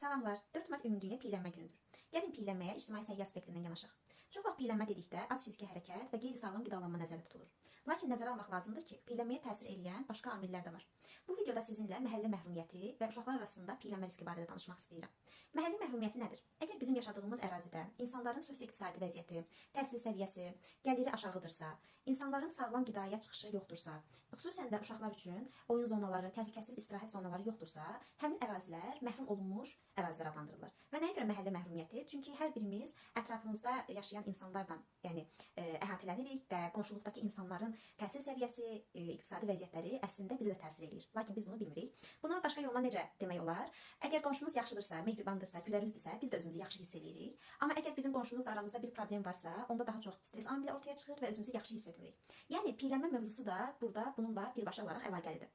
Salamlar, 4 mart ümumdünya piyələnmə günüdür. Gəlin piyələnməyə ictimai səhiyyə aspektindən yanaşaq. Çox vaxt piyələnmə dedikdə az fiziki hərəkət və qeyri-sağlam qidalanma nəzərdə tutulur. Lakin nəzərə almaq lazımdır ki, piyələnməyə təsir edən başqa amillər də var. Bu videoda sizinlə məhəllə məhrumiyyəti və uşaqlar arasında piyələnmə riski barədə danışmaq istəyirəm. Məhəllə məhrumiyyəti nədir? Əgər bizim yaşadığımız ərazidə insanların sosio-iqtisadi vəziyyəti, təhsil səviyyəsi, gəliri aşağıdırsa, insanların sağlam qidaya çıxışı yoxdursa, xüsusən də uşaqlar üçün oyun zonaları, təhlükəsiz istirahət zonaları yoxdursa, həmin ərazilər məhrum olunmuş ərazilər adlandırılır. Və nəyə görə məhəllə məhrumiyyəti? Çünki hər birimiz ətrafımızda yaşayan insanlarla, yəni əhatələnirik və qonşuluqdakı insanların təhsil səviyyəsi, iqtisadi vəziyyətləri əslində bizə də təsir edir. Lakin biz bunu bilmirik. Buna başqa yolla necə demək olar? Əgər qonşumuz yaxşıdırsa, mehribandırsa, gülərüzdürsə, biz də özümüzü yaxşı hiss edirik. Amma əgər bizim qonşumuz aramızda bir problem varsa, onda daha çox stres amili ortaya çıxır və özümüzü yaxşı hiss etmirik. Yəni piyələnmə mövzusu da burada bununla birbaşa olaraq əlaqəlidir.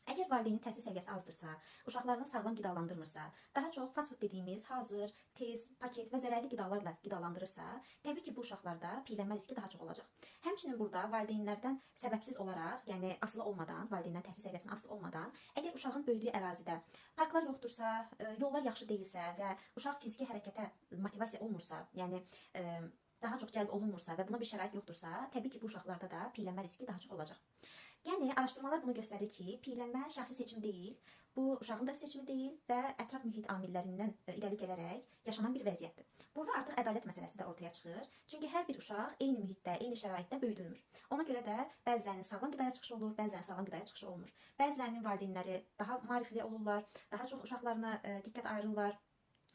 Əgər valideynin təhsil səviyyəsi azdırsa, uşaqlarını sağlam qidalandırmırsa, daha çox fast food dediyimiz hazır, tez, paket və zərərli qidalarla qidalandırırsa, təbii ki, bu uşaqlarda piyələnmə riski daha çox olacaq. Həmçinin burada valideynlərdən səbəbsiz olaraq, yəni asılı olmadan, valideynlərin təhsil səviyyəsindən asılı olmadan, əgər uşağın böyüdüyü ərazidə parklar yoxdursa, yollar yaxşı deyilsə və uşaq fiziki hərəkətə motivasiya olmursa, yəni daha çox cəlb olunmursa və buna bir şərait yoxdursa, təbii ki, bu uşaqlarda da piyələnmə riski daha çox olacaq. Yəni, araşdırmalar bunu göstərir ki, piyələnmə şəxsi seçim deyil, bu uşağın da seçimi deyil və ətraf mühit amillərindən irəli gələrək yaşanan bir vəziyyətdir. Burada artıq ədalət məsələsi də ortaya çıxır. Çünki hər bir uşaq eyni mühitdə, eyni şəraitdə böyüdülmür. Ona görə də bəzilərinin sağlam qidaya çıxışı olur, bəzilərinin sağlam qidaya çıxışı olmur. Bəzilərinin valideynləri daha maarifli olurlar, daha çox uşaqlarına diqqət ayırırlar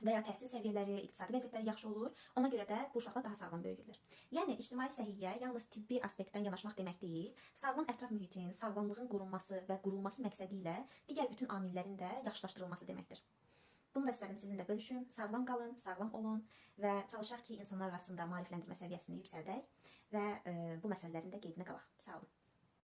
və ya təhsil səviyyələri, iqtisadi vəziyyətləri yaxşı olur. Ona görə də bu uşaqlar daha sağlam böyüyürlər. Yəni, ictimai səhiyyə yalnız tibbi aspektdən yanaşmaq demək deyil, sağlam ətraf mühitin, sağlamlığın qorunması və qurulması məqsədi ilə digər bütün amillərin də yaxşılaşdırılması deməkdir. Bunu da istədim sizinlə bölüşüm. Sağlam qalın, sağlam olun və çalışaq ki, insanlar arasında maarifləndirmə səviyyəsini yüksəldək və bu məsələlərin də qeydinə qalaq. Sağ olun.